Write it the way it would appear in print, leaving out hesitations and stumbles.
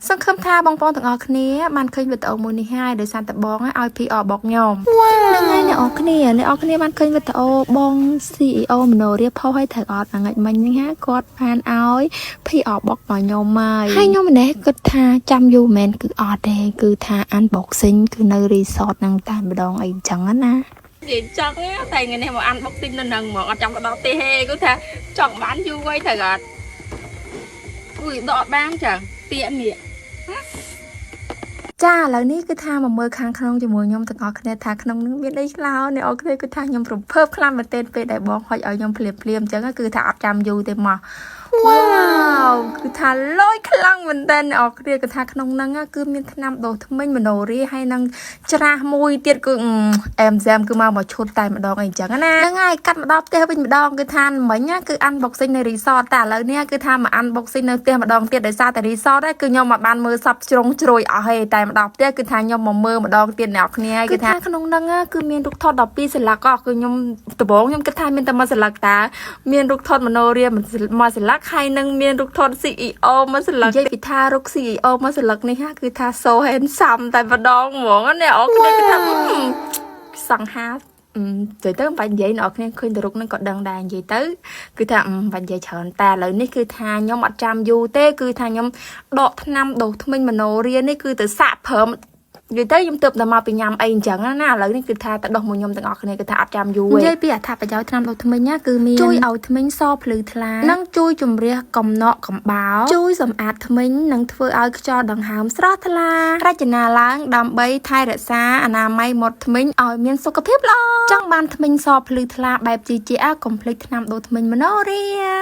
សង្ឃឹមថាបងប្អូនទាំងអស់គ្នាបានឃើញវីដេអូមួយនេះហើយដោយសារតែបងឲ្យពីអបកញោមហ្នឹងហើយអ្នកនរគ្នាបានឃើញវីដេអូបង CEO មโนរាផុសឲ្យត្រូវអត់ថ្ងៃមិញហ្នឹងហាគាត់បានឲ្យពីអបកមកញោមហើយញោមម្នេះគិតថាចាំយូរមែនគឺអត់ទេគឺថា unboxing គឺនៅ resort ហ្នឹងតែម្ដងអីចឹងណានិយាយចង់តែថ្ងៃនេះមក unboxing នៅនឹងមកអត់ចាំទៅដល់ទេហេគឺថាចង់បានយូរវៃត្រូវអត់គួយដកបានចឹងពាក្យនេះចាឥឡូវនេះគឺថាមកមើលខាងក្នុងជាមួយខ្ញុំទាំងអស់គ្នាថាក្នុងនឹងមានអីខ្លោអ្នកអរគ្នាគឺថាខ្ញុំរំភើបខ្លាំងមែនទែនពេលដែលបងហុចឲ្យខ្ញុំភ្លាមអញ្ចឹងគឺថាអត់ចាំយូរទេមកវ៉ាវគឺថាលយខ្លាំងមែនទែនអ្នកអរគ្នាគឺថាក្នុងហ្នឹងគឺមានថ្នាំដូសធ្មេញមโนរាហើយនឹងច្រាសមួយទៀតគឺអែមហ្សាមគឺមកឈុតតែម្ដងអីចឹងណាហ្នឹងហើយកាត់មកដល់ផ្ទះវិញម្ដងគឺថាមិញគឺ unboxing នៅ resort តែឥឡូវនេះគឺថាមក unboxing នៅផ្ទះម្ដងទៀតដោយសារតែ resort គឺខ្ញុំមកបានមើលសັບជ្រុងជ្រោយអស់ហេតែមកដល់ផ្ទះគឺថាខ្ញុំមកមើលម្ដងទៀតអ្នកគ្នាគឺថាក្នុងហ្នឹងគឺមានរូបថត12សន្លឹកគឺខ្ញុំដំបូងខ្ញុំគិតថាមានតែមួយសន្លឹកតាមានរូបថតមโนរាមួយសន្លឹកហើយនឹងមានរូបថត CEO មួយសន្លឹកនិយាយពីថារូប CEO មួយសន្លឹកនេះគឺថា so handsome តែម្ដងហ្មងអ្នកអរគ្នាគឺថាសង្ហាទៅបាញ់និយាយអ្នកគ្នាឃើញតែរូបហ្នឹងក៏ដឹងដែរនិយាយទៅគឺថាបាញ់និយាយច្រើនតែឥឡូវនេះគឺថាខ្ញុំអត់ចាំយូរទេគឺថាខ្ញុំដកថ្នាំដូសធ្មេញមโนរានេះគឺទៅសាក់ព្រមនិយាយទៅខ្ញុំទៅដល់មកពីញ៉ាំអីអញ្ចឹងណាឥឡូវនេះគឺថាតែដោះមួយខ្ញុំទាំងអស់គ្នាគឺថាអត់ចាំយូរទេនិយាយពីអត្ថប្រយោជន៍ថ្នាំដូសធ្មេញគឺមានជួយឲ្យធ្មេញសភ្លឺថ្លានិងជួយជំរះកំណកកំបោរជួយសម្អាតធ្មេញនិងធ្វើឲ្យខ្យល់ដង្ហើមស្រស់ថ្លារចនាឡើងដើម្បីថែរក្សាអនាម័យមាត់ធ្មេញឲ្យមានសុខភាពល្អចង់បានធ្មេញសភ្លឺថ្លាបែបជីកុំភ្លេចថ្នាំដូសធ្មេញមโนរា